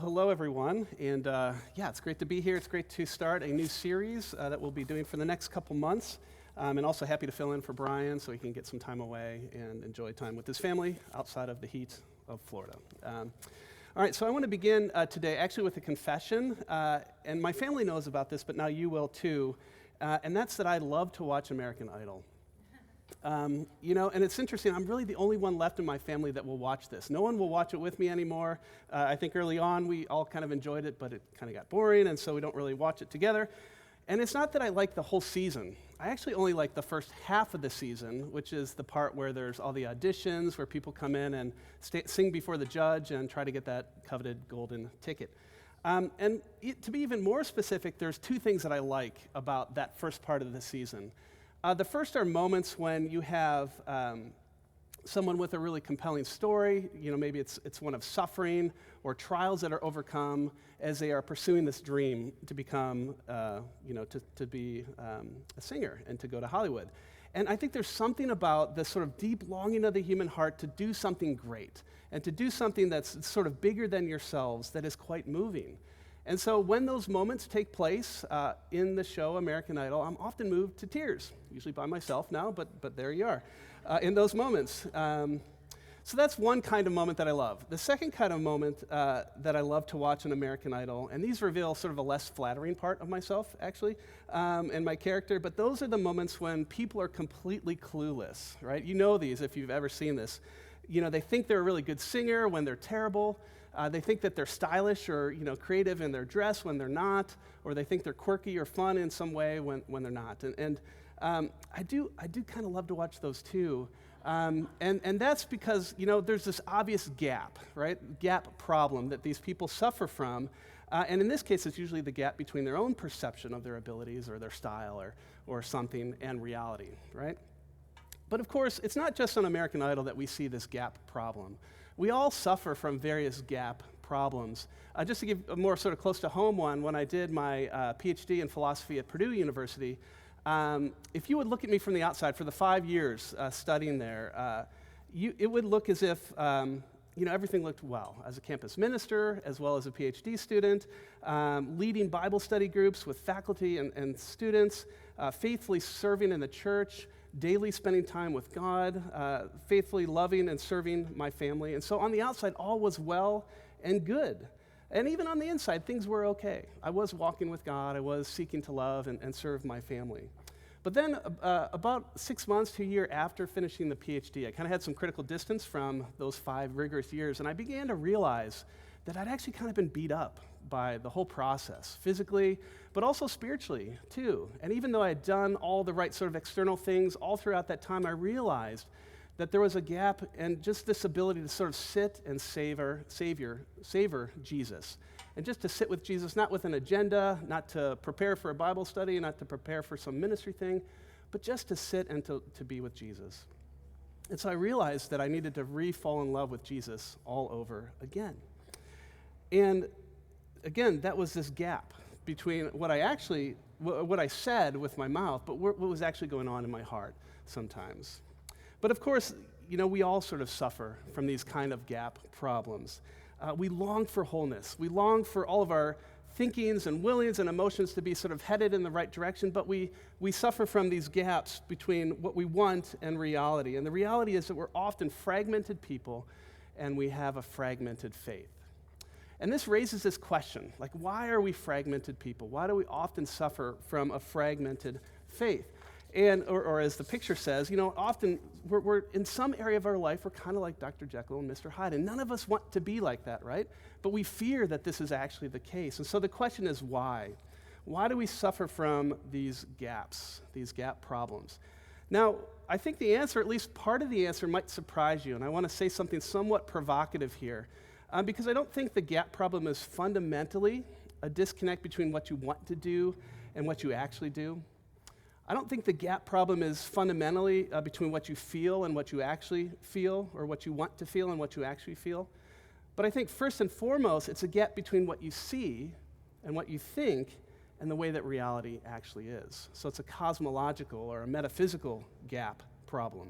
Hello, everyone, and it's great to be here. It's great to start a new series that we'll be doing for the next couple months, and also happy to fill in for Brian so he can get some time away and enjoy time with his family outside of the heat of Florida. All right, so I want to begin today actually with a confession, and my family knows about this, but now you will too, and that's that I love to watch American Idol. And it's interesting, I'm really the only one left in my family that will watch this. No one will watch it with me anymore. I think early on we all kind of enjoyed it, but it kind of got boring, and so we don't really watch it together. And it's not that I like the whole season. I actually only like the first half of the season, which is the part where there's all the auditions, where people come in and sing before the judge and try to get that coveted golden ticket. To be even more specific, there's two things that I like about that first part of the season. The first are moments when you have someone with a really compelling story. Maybe it's one of suffering or trials that are overcome as they are pursuing this dream to become, to be a singer and to go to Hollywood. And I think there's something about the sort of deep longing of the human heart to do something great and to do something that's sort of bigger than yourselves that is quite moving. And so when those moments take place in the show American Idol, I'm often moved to tears, usually by myself now, but there you are, in those moments. So that's one kind of moment that I love. The second kind of moment that I love to watch in American Idol, and these reveal sort of a less flattering part of myself, actually, and my character, but those are the moments when people are completely clueless, right? You know these if you've ever seen this. They think they're a really good singer when they're terrible. They think that they're stylish or creative in their dress when they're not, or they think they're quirky or fun in some way when they're not. And I do kind of love to watch those too. And that's because there's this obvious gap, right? Gap problem that these people suffer from. And in this case, it's usually the gap between their own perception of their abilities or their style or something and reality, right? But of course, it's not just on American Idol that we see this gap problem. We all suffer from various gap problems. Just to give a more sort of close to home one, when I did my PhD in philosophy at Purdue University, if you would look at me from the outside for the 5 years studying there, it would look as if everything looked well. As a campus minister, as well as a PhD student, leading Bible study groups with faculty and students, faithfully serving in the church, daily spending time with God, faithfully loving and serving my family. And so on the outside, all was well and good. And even on the inside, things were okay. I was walking with God. I was seeking to love and serve my family. But then about 6 months to a year after finishing the PhD, I kind of had some critical distance from those 5 rigorous years, and I began to realize that I'd actually kind of been beat up by the whole process, physically, but also spiritually, too. And even though I had done all the right sort of external things all throughout that time, I realized that there was a gap and just this ability to sort of sit and savor Jesus. And just to sit with Jesus, not with an agenda, not to prepare for a Bible study, not to prepare for some ministry thing, but just to sit and to be with Jesus. And so I realized that I needed to re-fall in love with Jesus all over again. And again, that was this gap between what I said with my mouth, but what was actually going on in my heart sometimes. But of course, we all sort of suffer from these kind of gap problems. We long for wholeness. We long for all of our thinkings and willings and emotions to be sort of headed in the right direction, but we suffer from these gaps between what we want and reality. And the reality is that we're often fragmented people, and we have a fragmented faith. And this raises this question, like, why are we fragmented people? Why do we often suffer from a fragmented faith? And, or as the picture says, often we're in some area of our life, we're kind of like Dr. Jekyll and Mr. Hyde, and none of us want to be like that, right? But we fear that this is actually the case. And so the question is why? Why do we suffer from these gaps, these gap problems? Now, I think the answer, at least part of the answer, might surprise you, and I want to say something somewhat provocative here. Because I don't think the gap problem is fundamentally a disconnect between what you want to do and what you actually do. I don't think the gap problem is fundamentally between what you feel and what you actually feel, or what you want to feel and what you actually feel. But I think first and foremost, it's a gap between what you see and what you think and the way that reality actually is. So it's a cosmological or a metaphysical gap problem.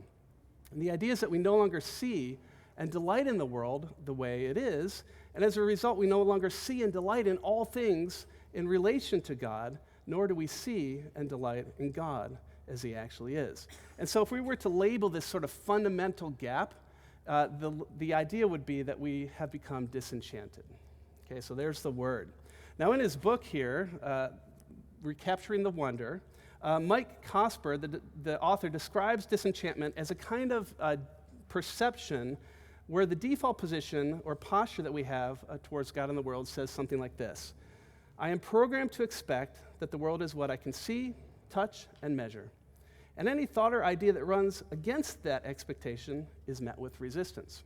And the idea is that we no longer see and delight in the world the way it is, And as a result, we no longer see and delight in all things in relation to God, nor do we see and delight in God as he actually is. And so if we were to label this sort of fundamental gap, the idea would be that we have become disenchanted. Okay, so there's the word. Now in his book here, Recapturing the Wonder, Mike Cosper, the author, describes disenchantment as a kind of perception where the default position or posture that we have towards God and the world says something like this: I am programmed to expect that the world is what I can see, touch, and measure. And any thought or idea that runs against that expectation is met with resistance.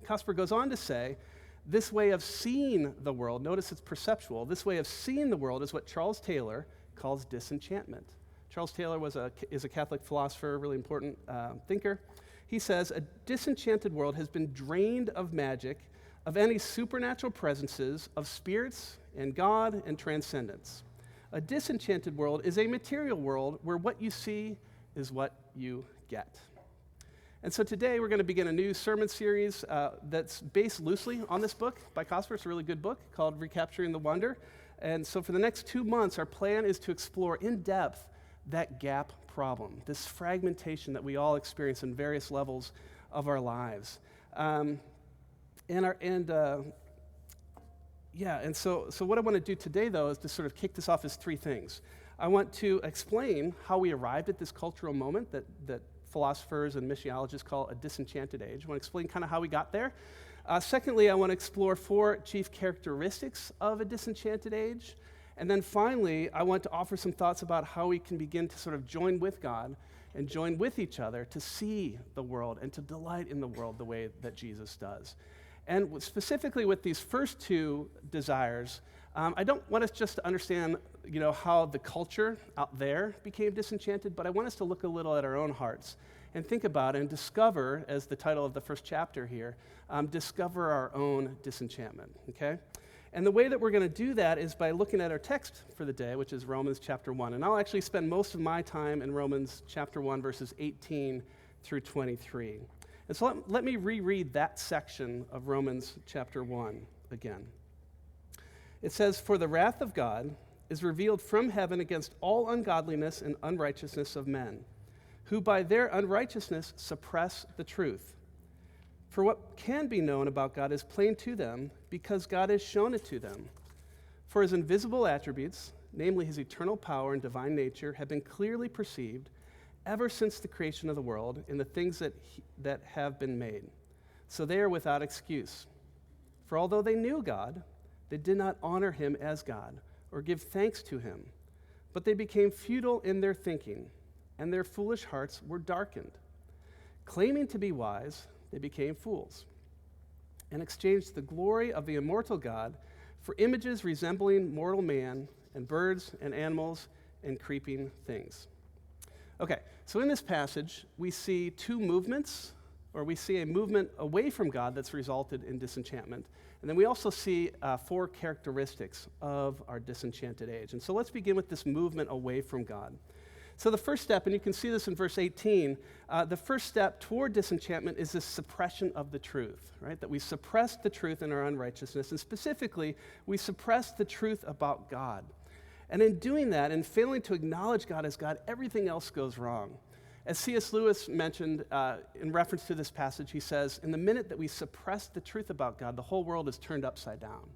Cosper goes on to say, this way of seeing the world, notice it's perceptual, this way of seeing the world is what Charles Taylor calls disenchantment. Charles Taylor is a Catholic philosopher, really important thinker. He says, a disenchanted world has been drained of magic, of any supernatural presences, of spirits and God and transcendence. A disenchanted world is a material world where what you see is what you get. And so today we're going to begin a new sermon series that's based loosely on this book by Cosper. It's a really good book called Recapturing the Wonder. And so for the next 2 months, our plan is to explore in depth that gap problem, this fragmentation that we all experience in various levels of our lives. So what I want to do today, though, is to sort of kick this off as 3 things. I want to explain how we arrived at this cultural moment that philosophers and missiologists call a disenchanted age. I want to explain kind of how we got there. Secondly, I want to explore 4 chief characteristics of a disenchanted age. And then finally, I want to offer some thoughts about how we can begin to sort of join with God and join with each other to see the world and to delight in the world the way that Jesus does. And specifically with these first 2 desires, I don't want us just to understand, how the culture out there became disenchanted, but I want us to look a little at our own hearts and think about and discover, as the title of the first chapter here, discover our own disenchantment, okay? And the way that we're going to do that is by looking at our text for the day, which is Romans chapter 1. And I'll actually spend most of my time in Romans chapter 1, verses 18 through 23. And so let me reread that section of Romans chapter 1 again. It says, for the wrath of God is revealed from heaven against all ungodliness and unrighteousness of men, who by their unrighteousness suppress the truth. For what can be known about God is plain to them, because God has shown it to them. For his invisible attributes, namely his eternal power and divine nature, have been clearly perceived ever since the creation of the world in the things that have been made. So they are without excuse. For although they knew God, they did not honor him as God or give thanks to him, but they became futile in their thinking, and their foolish hearts were darkened. Claiming to be wise, they became fools and exchanged the glory of the immortal God for images resembling mortal man and birds and animals and creeping things. Okay, so in this passage, we see 2 movements, or we see a movement away from God that's resulted in disenchantment. And then we also see 4 characteristics of our disenchanted age. And so let's begin with this movement away from God. So the first step, and you can see this in verse 18, the first step toward disenchantment is this suppression of the truth, right? That we suppress the truth in our unrighteousness, and specifically, we suppress the truth about God. And in doing that, and failing to acknowledge God as God, everything else goes wrong. As C.S. Lewis mentioned in reference to this passage, he says, in the minute that we suppress the truth about God, the whole world is turned upside down.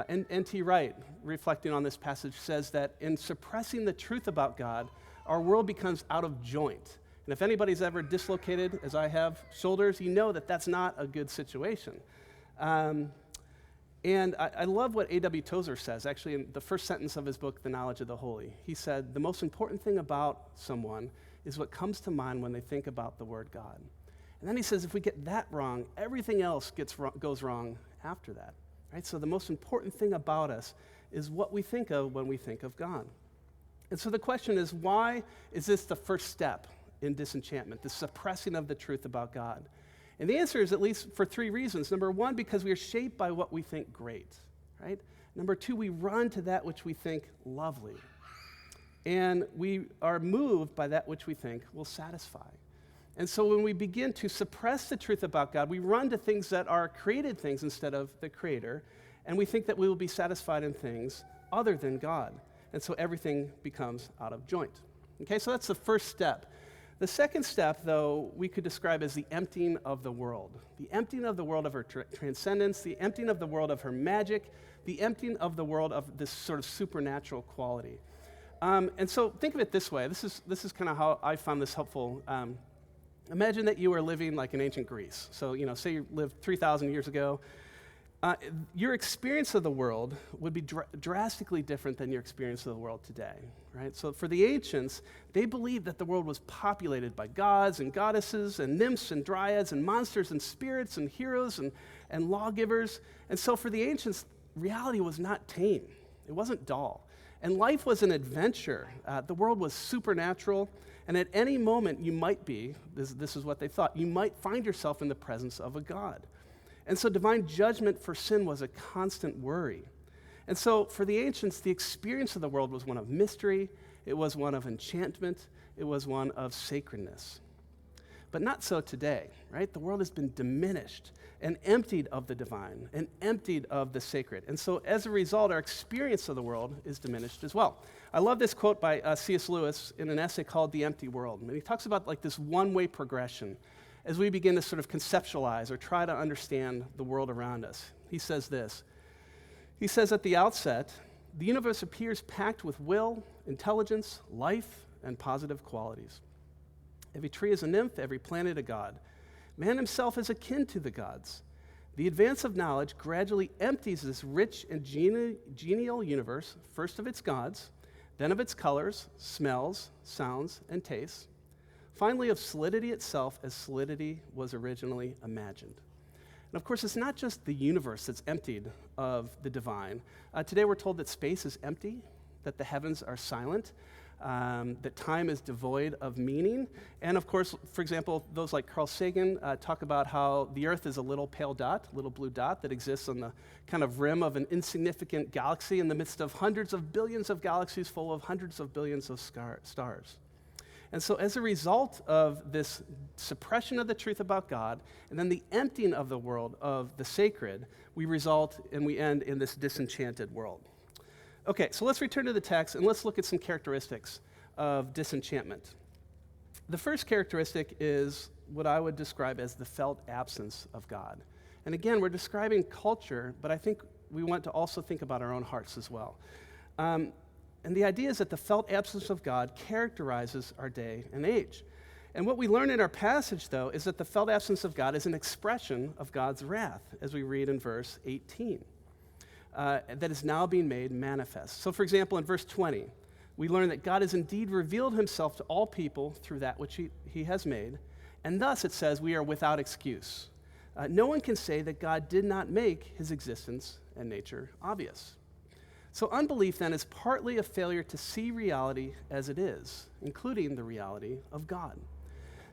And N.T. Wright, reflecting on this passage, says that in suppressing the truth about God, our world becomes out of joint. And if anybody's ever dislocated, as I have, shoulders, you know that that's not a good situation. And I love what A.W. Tozer says, actually, in the first sentence of his book, The Knowledge of the Holy. He said, the most important thing about someone is what comes to mind when they think about the word God. And then he says, if we get that wrong, everything else goes wrong after that. Right? So the most important thing about us is what we think of when we think of God. And so the question is, why is this the first step in disenchantment, the suppressing of the truth about God? And the answer is at least for 3 reasons. Number 1, because we are shaped by what we think great, right? Number 2, we run to that which we think lovely. And we are moved by that which we think will satisfy. And so when we begin to suppress the truth about God, we run to things that are created things instead of the Creator, and we think that we will be satisfied in things other than God. And so everything becomes out of joint. Okay, so that's the first step. The second step, though, we could describe as the emptying of the world. The emptying of the world of her transcendence, the emptying of the world of her magic, the emptying of the world of this sort of supernatural quality. And so think of it this way. This is kind of how I found this helpful. Imagine that you were living like in ancient Greece. So, say you lived 3,000 years ago. Your experience of the world would be drastically different than your experience of the world today, right? So for the ancients, they believed that the world was populated by gods and goddesses and nymphs and dryads and monsters and spirits and heroes and lawgivers. And so for the ancients, reality was not tame. It wasn't dull. And life was an adventure. The world was supernatural. And at any moment, you might be, this is what they thought, you might find yourself in the presence of a god. And so divine judgment for sin was a constant worry. And so for the ancients, the experience of the world was one of mystery, it was one of enchantment, it was one of sacredness. But not so today, right? The world has been diminished and emptied of the divine and emptied of the sacred. And so as a result, our experience of the world is diminished as well. I love this quote by C.S. Lewis in an essay called The Empty World. And he talks about like this one-way progression as we begin to sort of conceptualize or try to understand the world around us. He says this. He says at the outset, the universe appears packed with will, intelligence, life, and positive qualities. Every tree is a nymph, every planet a god. Man himself is akin to the gods. The advance of knowledge gradually empties this rich and genial universe, first of its gods, then of its colors, smells, sounds, and tastes, finally of solidity itself as solidity was originally imagined. And of course, it's not just the universe that's emptied of the divine. Today we're told that space is empty, that the heavens are silent, that time is devoid of meaning. And of course, for example, those like Carl Sagan talk about how the Earth is a little pale dot, a little blue dot that exists on the kind of rim of an insignificant galaxy in the midst of hundreds of billions of galaxies full of hundreds of billions of stars. And so as a result of this suppression of the truth about God, and then the emptying of the world of the sacred, we result and we end in this disenchanted world. Okay, so let's return to the text and let's look at some characteristics of disenchantment. The first characteristic is what I would describe as the felt absence of God. And again, we're describing culture, but I think we want to also think about our own hearts as well. And the idea is that the felt absence of God characterizes our day and age. And what we learn in our passage, though, is that the felt absence of God is an expression of God's wrath, as we read in verse 18. That is now being made manifest. So, for example, in verse 20, we learn that God has indeed revealed himself to all people through that which he has made, and thus it says we are without excuse. No one can say that God did not make his existence and nature obvious. So unbelief, then, is partly a failure to see reality as it is, including the reality of God.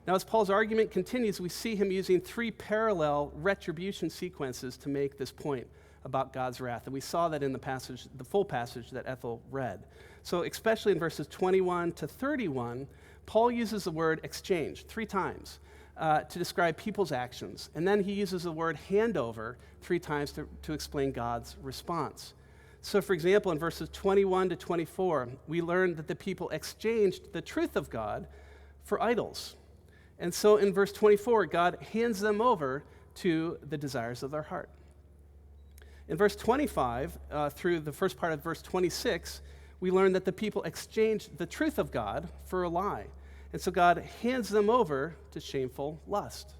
Now, as Paul's argument continues, we see him using three parallel retribution sequences to make this point about God's wrath. And we saw that in the passage, the full passage that Ethel read. So especially in verses 21 to 31, Paul uses the word exchange 3 times to describe people's actions. And then he uses the word handover 3 times to explain God's response. So for example, in verses 21 to 24, we learn that the people exchanged the truth of God for idols. And so in verse 24, God hands them over to the desires of their heart. In verse 25, through the first part of verse 26, we learn that the people exchanged the truth of God for a lie. And so God hands them over to shameful lust.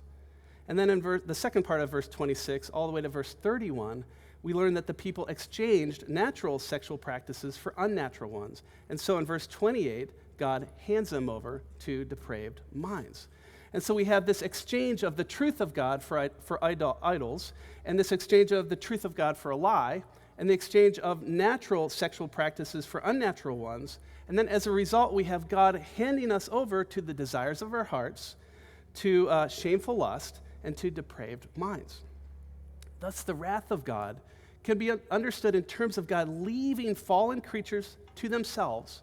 And then in the second part of verse 26, all the way to verse 31, we learn that the people exchanged natural sexual practices for unnatural ones. And so in verse 28, God hands them over to depraved minds. And so we have this exchange of the truth of God for idols, and this exchange of the truth of God for a lie, and the exchange of natural sexual practices for unnatural ones. And then as a result, we have God handing us over to the desires of our hearts, to shameful lust, and to depraved minds. Thus, the wrath of God can be understood in terms of God leaving fallen creatures to themselves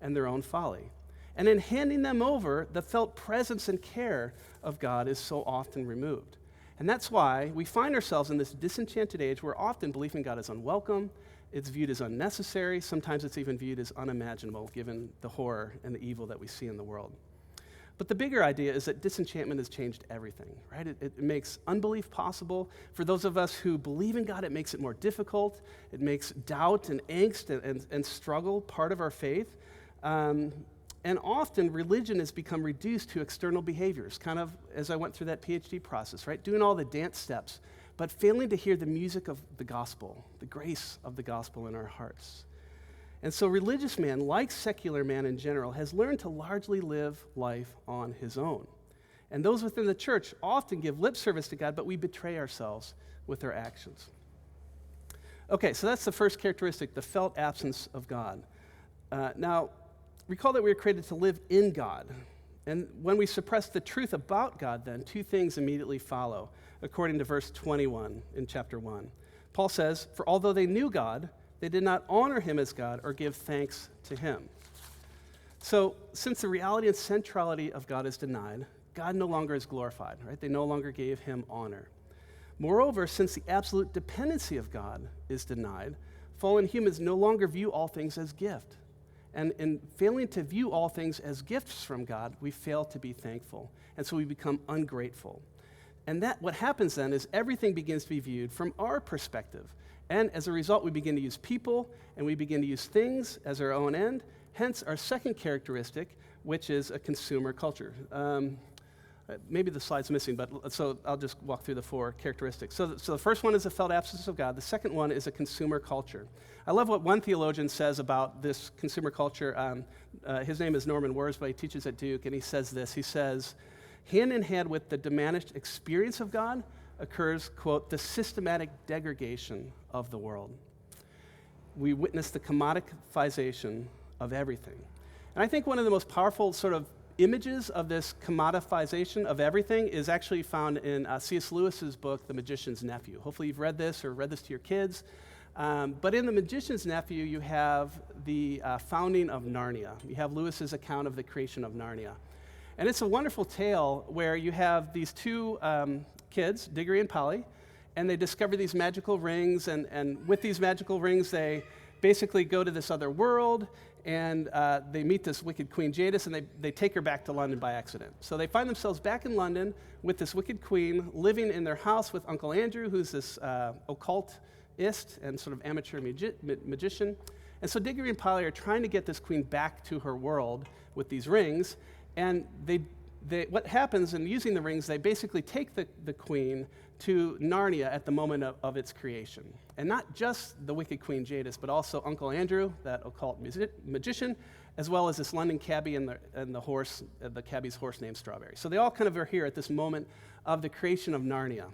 and their own folly. And in handing them over, the felt presence and care of God is so often removed. And that's why we find ourselves in this disenchanted age where often belief in God is unwelcome, it's viewed as unnecessary, sometimes it's even viewed as unimaginable given the horror and the evil that we see in the world. But the bigger idea is that disenchantment has changed everything, right? It makes unbelief possible. For those of us who believe in God, it makes it more difficult. It makes doubt and angst and struggle part of our faith. And often religion has become reduced to external behaviors, kind of as I went through that PhD process, right? Doing all the dance steps, but failing to hear the music of the gospel, the grace of the gospel in our hearts. And so religious man, like secular man in general, has learned to largely live life on his own. And those within the church often give lip service to God, but we betray ourselves with our actions. Okay, so that's the first characteristic, the felt absence of God. Now, recall that we were created to live in God. And when we suppress the truth about God, then, two things immediately follow, according to verse 21 in chapter 1. Paul says, "For although they knew God, they did not honor him as God or give thanks to him." So, since the reality and centrality of God is denied, God no longer is glorified, right? They no longer gave him honor. Moreover, since the absolute dependency of God is denied, fallen humans no longer view all things as gift. And in failing to view all things as gifts from God, we fail to be thankful. And so we become ungrateful. And that what happens then is everything begins to be viewed from our perspective. And as a result, we begin to use people and we begin to use things as our own end. Hence, our second characteristic, which is a consumer culture. Maybe the slide's missing, but so I'll just walk through the four characteristics. So the first one is a felt absence of God. The second one is a consumer culture. I love what one theologian says about this consumer culture. His name is Norman Worsby. He teaches at Duke, and he says this. He says, hand in hand with the diminished experience of God occurs, quote, the systematic degradation of the world. We witness the commodifization of everything. And I think one of the most powerful sort of images of this commodifization of everything is actually found in C.S. Lewis's book, The Magician's Nephew. Hopefully you've read this or read this to your kids. But in The Magician's Nephew, you have the founding of Narnia. You have Lewis's account of the creation of Narnia. And it's a wonderful tale where you have these two kids, Diggory and Polly, and they discover these magical rings, and with these magical rings, they basically go to this other world, and they meet this wicked queen Jadis, and they take her back to London by accident. So they find themselves back in London with this wicked queen, living in their house with Uncle Andrew, who's this occultist and sort of amateur magician. And so Diggory and Polly are trying to get this queen back to her world with these rings, and what happens in using the rings, they basically take the queen to Narnia at the moment of its creation. And not just the wicked Queen Jadis, but also Uncle Andrew, that occult magician, as well as this London cabbie and the horse, the cabbie's horse named Strawberry. So they all kind of are here at this moment of the creation of Narnia.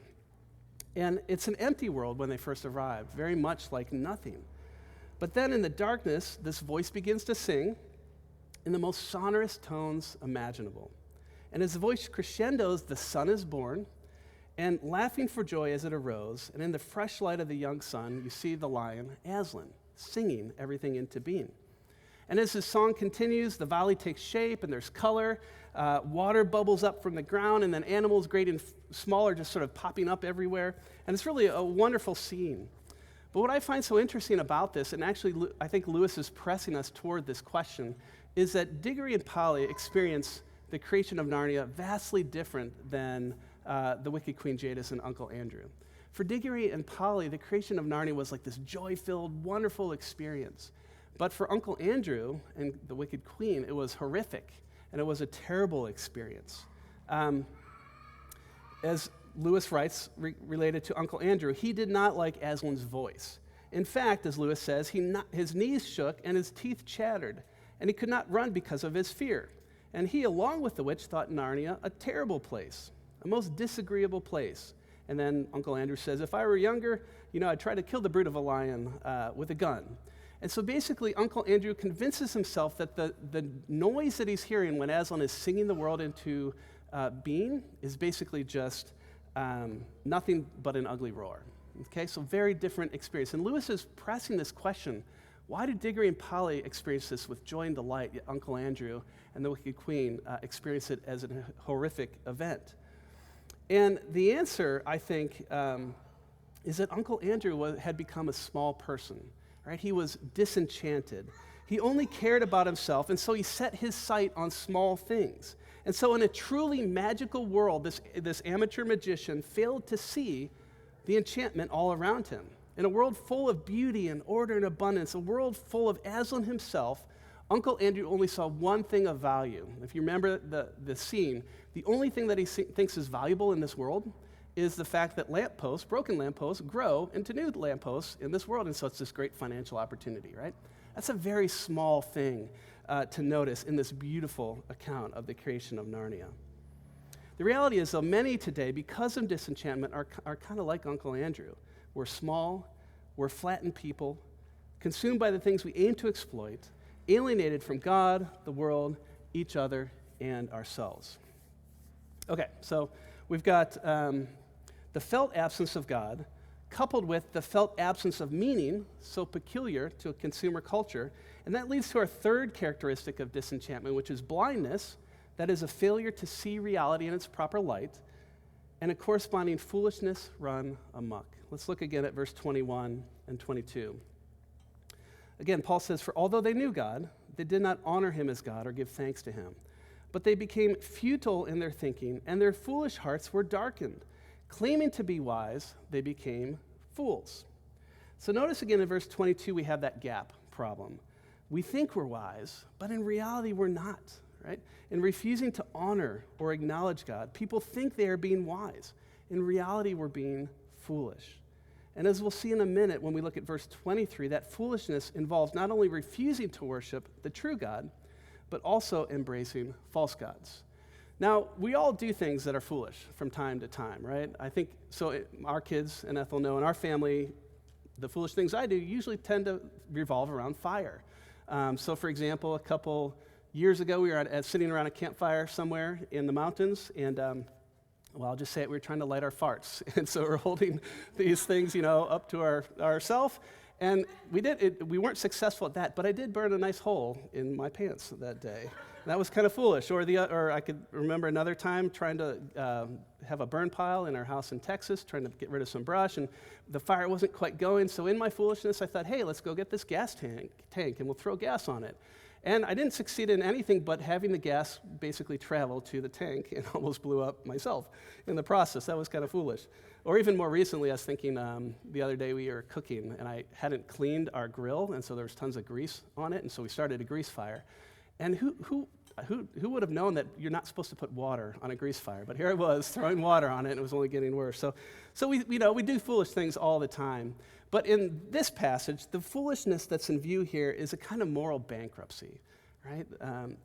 And it's an empty world when they first arrive, very much like nothing. But then in the darkness, this voice begins to sing in the most sonorous tones imaginable. And as the voice crescendos, the sun is born, and laughing for joy as it arose, and in the fresh light of the young sun, you see the lion, Aslan, singing everything into being. And as his song continues, the valley takes shape, and there's color, water bubbles up from the ground, and then animals great and small are just sort of popping up everywhere. And it's really a wonderful scene. But what I find so interesting about this, and actually I think Lewis is pressing us toward this question, is that Diggory and Polly experience the creation of Narnia vastly different than the wicked Queen Jadis and Uncle Andrew. For Diggory and Polly, the creation of Narnia was like this joy-filled, wonderful experience. But for Uncle Andrew and the wicked queen, it was horrific, and it was a terrible experience. As Lewis writes, related to Uncle Andrew, he did not like Aslan's voice. In fact, as Lewis says, his knees shook and his teeth chattered, and he could not run because of his fear. And he, along with the witch, thought Narnia a terrible place, a most disagreeable place. And then Uncle Andrew says, if I were younger, I'd try to kill the brute of a lion with a gun. And so basically, Uncle Andrew convinces himself that the noise that he's hearing when Aslan is singing the world into being is basically just nothing but an ugly roar. Okay, so very different experience. And Lewis is pressing this question, Why do Diggory and Polly experience this with joy and delight, yet Uncle Andrew and the Wicked Queen experience it as a horrific event? And the answer, I think, is that Uncle Andrew had become a small person, right? He was disenchanted. He only cared about himself, and so he set his sight on small things. And so in a truly magical world, this amateur magician failed to see the enchantment all around him. In a world full of beauty and order and abundance, a world full of Aslan himself, Uncle Andrew only saw one thing of value. If you remember the scene, the only thing that he thinks is valuable in this world is the fact that lampposts, broken lampposts, grow into new lampposts in this world, and so it's this great financial opportunity, right? That's a very small thing to notice in this beautiful account of the creation of Narnia. The reality is, though, many today, because of disenchantment, are kind of like Uncle Andrew. We're small, we're flattened people, consumed by the things we aim to exploit, alienated from God, the world, each other, and ourselves. Okay, so we've got the felt absence of God, coupled with the felt absence of meaning, so peculiar to a consumer culture, and that leads to our third characteristic of disenchantment, which is blindness, that is a failure to see reality in its proper light, and a corresponding foolishness run amok. Let's look again at verse 21 and 22. Again, Paul says, "For although they knew God, they did not honor him as God or give thanks to him. But they became futile in their thinking, and their foolish hearts were darkened. Claiming to be wise, they became fools." So notice again in verse 22, we have that gap problem. We think we're wise, but in reality, we're not, right? In refusing to honor or acknowledge God, people think they are being wise. In reality, we're being foolish. And as we'll see in a minute when we look at verse 23, that foolishness involves not only refusing to worship the true God, but also embracing false gods. Now, we all do things that are foolish from time to time, right? I think, our kids and Ethel know in our family, the foolish things I do usually tend to revolve around fire. So for example, a couple years ago, we were sitting around a campfire somewhere in the mountains, and I'll just say it, we were trying to light our farts. And so we're holding these things, up to ourself. And we weren't successful at that, but I did burn a nice hole in my pants that day. That was kind of foolish. Or I could remember another time trying to have a burn pile in our house in Texas, trying to get rid of some brush, and the fire wasn't quite going. So in my foolishness, I thought, hey, let's go get this gas tank, and we'll throw gas on it. And I didn't succeed in anything but having the gas basically travel to the tank and almost blew up myself in the process. That was kind of foolish. Or even more recently, I was thinking the other day we were cooking, and I hadn't cleaned our grill, and so there was tons of grease on it, and so we started a grease fire. And who would have known that you're not supposed to put water on a grease fire? But here I was throwing water on it, and it was only getting worse. So we do foolish things all the time. But in this passage, the foolishness that's in view here is a kind of moral bankruptcy, right?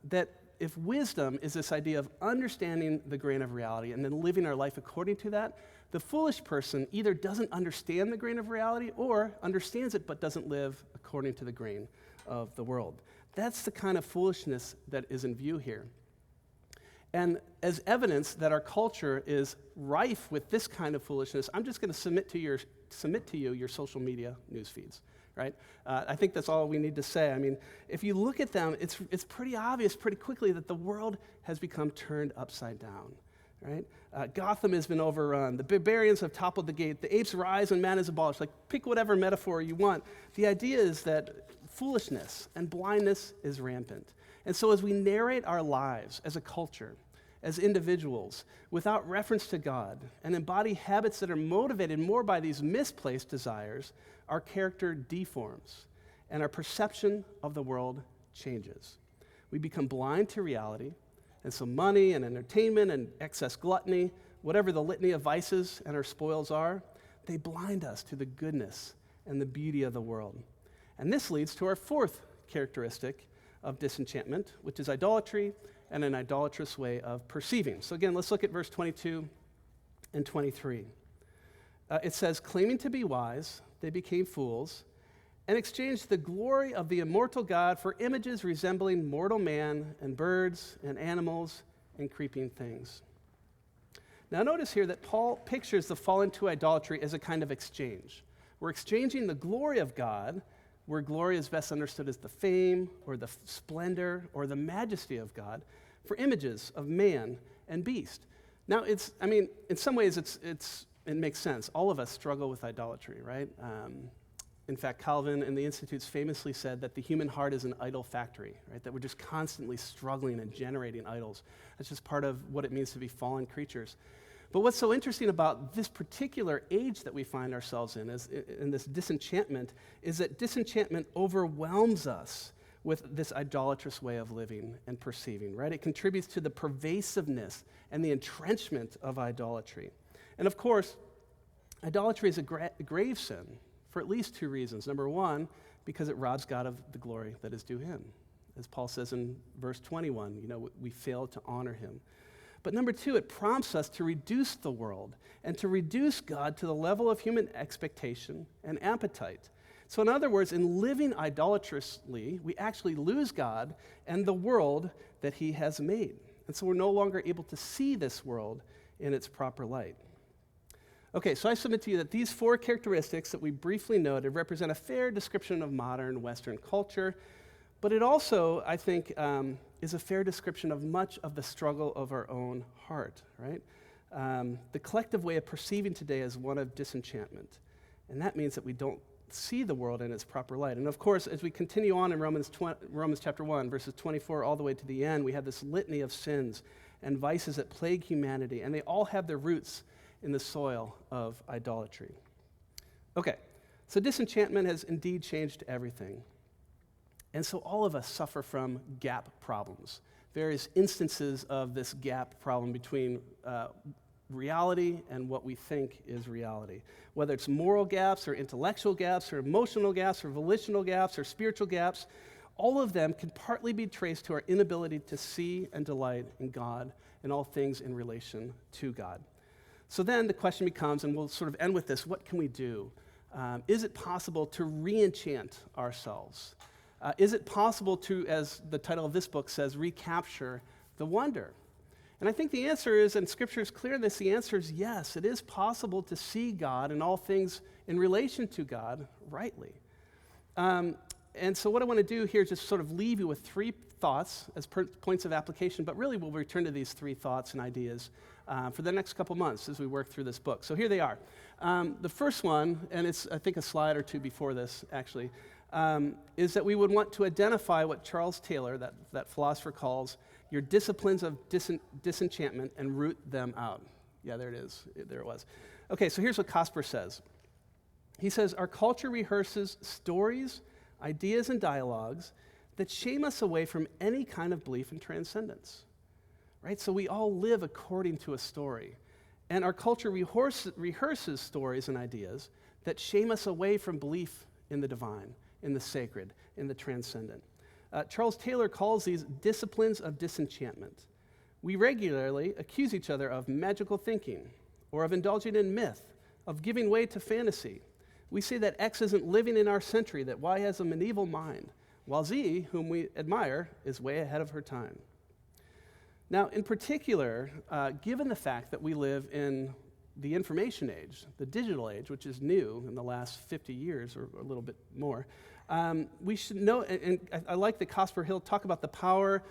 That if wisdom is this idea of understanding the grain of reality and then living our life according to that, the foolish person either doesn't understand the grain of reality or understands it but doesn't live according to the grain of the world. That's the kind of foolishness that is in view here. And as evidence that our culture is rife with this kind of foolishness, I'm just going to submit to you your social media news feeds, right? I think that's all we need to say. I mean, if you look at them, it's pretty obvious pretty quickly that the world has become turned upside down, right? Gotham has been overrun. The barbarians have toppled the gate. The apes rise and man is abolished. Like, pick whatever metaphor you want. The idea is that foolishness and blindness is rampant. And so as we narrate our lives as a culture, as individuals, without reference to God, and embody habits that are motivated more by these misplaced desires, our character deforms, and our perception of the world changes. We become blind to reality, and so money and entertainment and excess gluttony, whatever the litany of vices and our spoils are, they blind us to the goodness and the beauty of the world. And this leads to our fourth characteristic of disenchantment, which is idolatry and an idolatrous way of perceiving. So again, let's look at verse 22 and 23. It says, "Claiming to be wise, they became fools and exchanged the glory of the immortal God for images resembling mortal man and birds and animals and creeping things." Now notice here that Paul pictures the fall into idolatry as a kind of exchange. We're exchanging the glory of God where glory is best understood as the fame or the splendor or the majesty of God, for images of man and beast. Now, in some ways, it makes sense. All of us struggle with idolatry, right? In fact, Calvin and the Institutes famously said that the human heart is an idol factory, right? That we're just constantly struggling and generating idols. That's just part of what it means to be fallen creatures. But what's so interesting about this particular age that we find ourselves in this disenchantment, is that disenchantment overwhelms us with this idolatrous way of living and perceiving, right? It contributes to the pervasiveness and the entrenchment of idolatry. And of course, idolatry is a grave sin for at least two reasons. Number one, because it robs God of the glory that is due him. As Paul says in verse 21, we fail to honor him. But number two, it prompts us to reduce the world and to reduce God to the level of human expectation and appetite. So in other words, in living idolatrously, we actually lose God and the world that he has made. And so we're no longer able to see this world in its proper light. Okay, so I submit to you that these four characteristics that we briefly noted represent a fair description of modern Western culture, but it also, I think, is a fair description of much of the struggle of our own heart, right? The collective way of perceiving today is one of disenchantment, and that means that we don't see the world in its proper light. And of course, as we continue on in Romans chapter 1, verses 24 all the way to the end, we have this litany of sins and vices that plague humanity, and they all have their roots in the soil of idolatry. Okay, so disenchantment has indeed changed everything. And so all of us suffer from gap problems, various instances of this gap problem between reality and what we think is reality. Whether it's moral gaps or intellectual gaps or emotional gaps or volitional gaps or spiritual gaps, all of them can partly be traced to our inability to see and delight in God and all things in relation to God. So then the question becomes, and we'll sort of end with this, what can we do? Is it possible to re-enchant ourselves? Is it possible to, as the title of this book says, recapture the wonder? And I think the answer is, and Scripture is clear in this, the answer is yes. It is possible to see God and all things in relation to God rightly. And so what I want to do here is just sort of leave you with three thoughts as points of application, but really we'll return to these three thoughts and ideas for the next couple months as we work through this book. So here they are. The first one, and it's I think a slide or two before this actually, is that we would want to identify what Charles Taylor, that philosopher, calls your disciplines of disenchantment and root them out. Yeah, there it is. There it was. Okay, so here's what Cosper says. He says, our culture rehearses stories, ideas, and dialogues that shame us away from any kind of belief in transcendence. Right? So we all live according to a story. And our culture rehearses stories and ideas that shame us away from belief in the divine, in the sacred, in the transcendent. Charles Taylor calls these disciplines of disenchantment. We regularly accuse each other of magical thinking, or of indulging in myth, of giving way to fantasy. We say that X isn't living in our century, that Y has a medieval mind, while Z, whom we admire, is way ahead of her time. Now, in particular, given the fact that we live in the information age, the digital age, which is new in the last 50 years or a little bit more, we should know, and I like that Cosper Hill talk about the power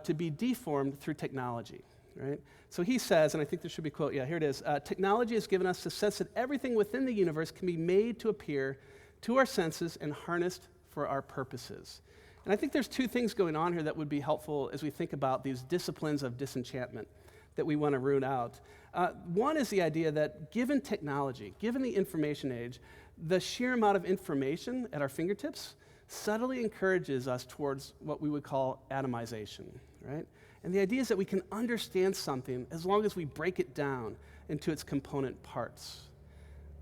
to be deformed through technology, right? So he says, and I think there should be a quote, yeah, here it is, technology has given us the sense that everything within the universe can be made to appear to our senses and harnessed for our purposes. And I think there's two things going on here that would be helpful as we think about these disciplines of disenchantment that we want to root out. One is the idea that given technology, given the information age, the sheer amount of information at our fingertips subtly encourages us towards what we would call atomization, right? And the idea is that we can understand something as long as we break it down into its component parts.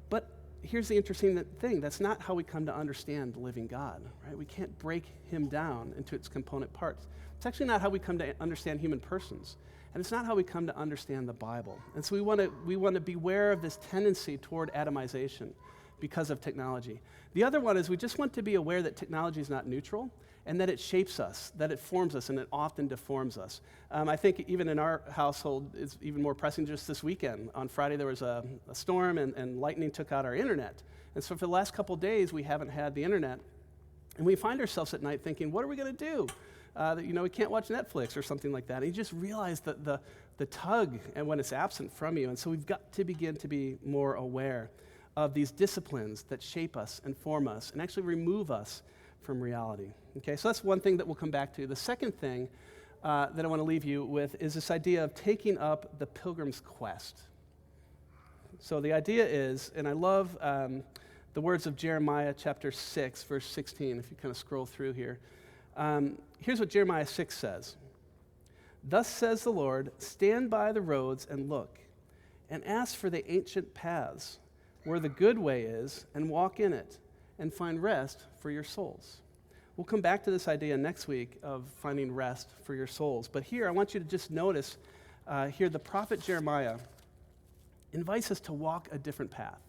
But here's the interesting thing. That's not how we come to understand the living God, right? We can't break him down into its component parts. It's actually not how we come to understand human persons. And it's not how we come to understand the Bible. And so we want to beware of this tendency toward atomization because of technology. The other one is we just want to be aware that technology is not neutral and that it shapes us, that it forms us, and it often deforms us. I think even in our household, it's even more pressing just this weekend. On Friday, there was a storm and lightning took out our internet. And so for the last couple days, we haven't had the internet And we find ourselves at night thinking, what are we going to do? We can't watch Netflix or something like that. And you just realize that the tug and when it's absent from you. And so we've got to begin to be more aware of these disciplines that shape us and form us and actually remove us from reality. Okay, so that's one thing that we'll come back to. The second thing that I want to leave you with is this idea of taking up the pilgrim's quest. So the idea is, and I love the words of Jeremiah chapter 6, verse 16, if you kind of scroll through here. Here's what Jeremiah 6 says. Thus says the Lord, stand by the roads and look, and ask for the ancient paths, where the good way is, and walk in it, and find rest for your souls. We'll come back to this idea next week of finding rest for your souls. But here, I want you to just notice here the prophet Jeremiah invites us to walk a different path,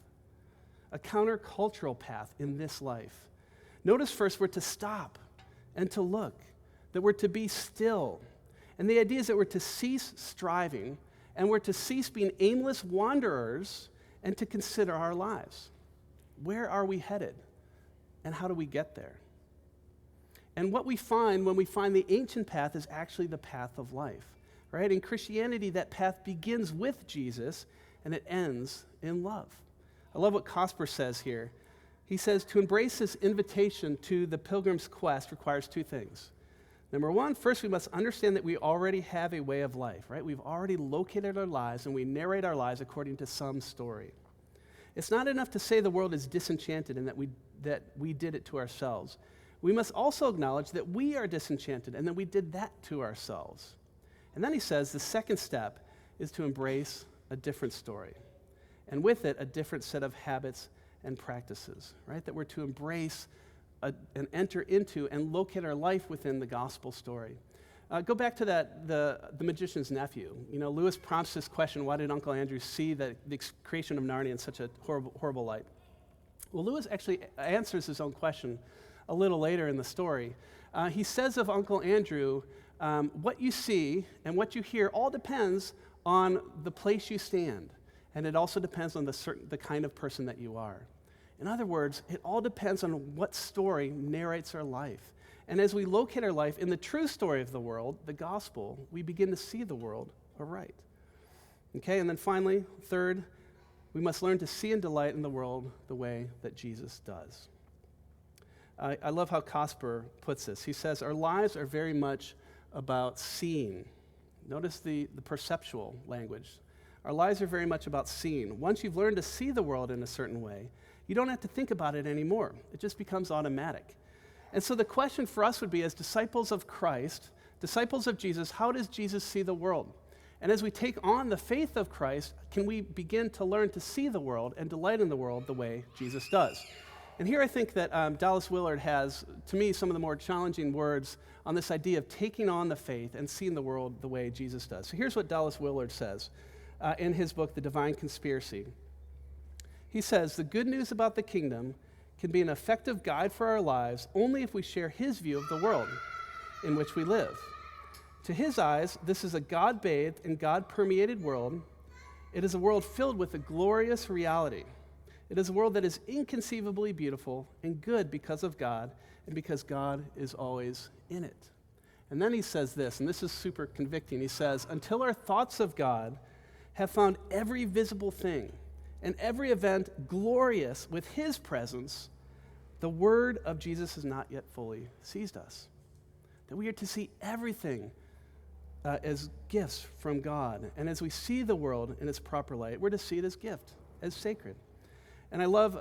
a countercultural path in this life. Notice first we're to stop and to look, that we're to be still. And the idea is that we're to cease striving, and we're to cease being aimless wanderers and to consider our lives. Where are we headed? And how do we get there? And what we find when we find the ancient path is actually the path of life, right? In Christianity, that path begins with Jesus, and it ends in love. I love what Cosper says here. He says, to embrace this invitation to the pilgrim's quest requires two things. Number one, first we must understand that we already have a way of life, right? We've already located our lives, and we narrate our lives according to some story. It's not enough to say the world is disenchanted and that we did it to ourselves. We must also acknowledge that we are disenchanted and that we did that to ourselves. And then he says the second step is to embrace a different story, and with it, a different set of habits and practices, right? That we're to embrace and enter into and locate our life within the gospel story. Go back to the magician's nephew. Lewis prompts this question, why did Uncle Andrew see the creation of Narnia in such a horrible light? Well, Lewis actually answers his own question a little later in the story. He says of Uncle Andrew, what you see and what you hear all depends on the place you stand, and it also depends on the kind of person that you are. In other words, it all depends on what story narrates our life. And as we locate our life in the true story of the world, the gospel, we begin to see the world aright. Okay, and then finally, third, we must learn to see and delight in the world the way that Jesus does. I love how Cosper puts this. He says, our lives are very much about seeing. Notice the perceptual language. Our lives are very much about seeing. Once you've learned to see the world in a certain way, you don't have to think about it anymore. It just becomes automatic. And so the question for us would be, as disciples of Christ, disciples of Jesus, how does Jesus see the world? And as we take on the faith of Christ, can we begin to learn to see the world and delight in the world the way Jesus does? And here I think that Dallas Willard has, to me, some of the more challenging words on this idea of taking on the faith and seeing the world the way Jesus does. So here's what Dallas Willard says in his book, The Divine Conspiracy. He says, the good news about the kingdom can be an effective guide for our lives only if we share his view of the world in which we live. To his eyes, this is a God-bathed and God-permeated world. It is a world filled with a glorious reality. It is a world that is inconceivably beautiful and good because of God and because God is always in it. And then he says this, and this is super convicting. He says, until our thoughts of God have found every visible thing and every event glorious with his presence, the word of Jesus has not yet fully seized us. That we are to see everything as gifts from God. And as we see the world in its proper light, we're to see it as gift, as sacred. And I love,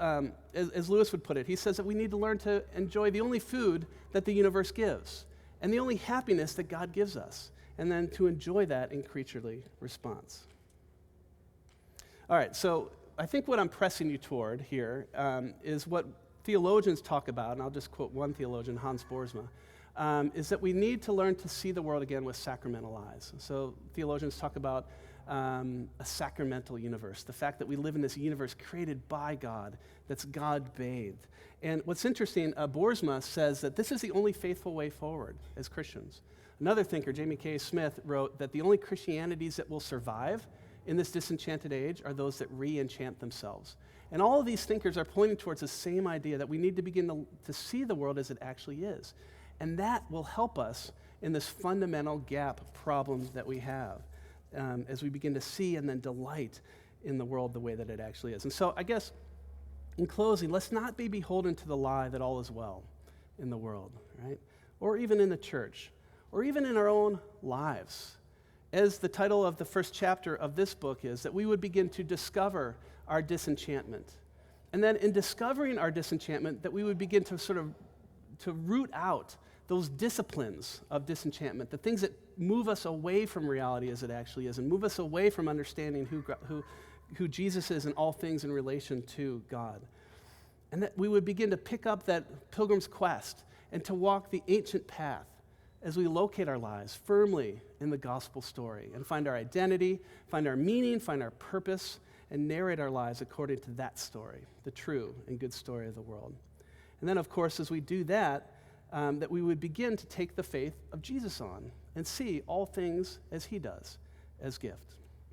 as Lewis would put it, he says that we need to learn to enjoy the only food that the universe gives and the only happiness that God gives us, and then to enjoy that in creaturely response. All right, so I think what I'm pressing you toward here is what theologians talk about, and I'll just quote one theologian, Hans Boersma, is that we need to learn to see the world again with sacramental eyes. So theologians talk about a sacramental universe, the fact that we live in this universe created by God, that's God-bathed. And what's interesting, Boersma says that this is the only faithful way forward as Christians. Another thinker, Jamie K. Smith, wrote that the only Christianities that will survive in this disenchanted age are those that re-enchant themselves. And all of these thinkers are pointing towards the same idea that we need to begin to see the world as it actually is. And that will help us in this fundamental gap problem that we have as we begin to see and then delight in the world the way that it actually is. And so I guess in closing, let's not be beholden to the lie that all is well in the world, right? Or even in the church, or even in our own lives. As the title of the first chapter of this book is, that we would begin to discover our disenchantment. And then in discovering our disenchantment, that we would begin to sort of to root out those disciplines of disenchantment, the things that move us away from reality as it actually is, and move us away from understanding who Jesus is in all things in relation to God. And that we would begin to pick up that pilgrim's quest and to walk the ancient path as we locate our lives firmly in the gospel story and find our identity, find our meaning, find our purpose, and narrate our lives according to that story, the true and good story of the world. And then, of course, as we do that, that we would begin to take the faith of Jesus on and see all things as he does, as gift.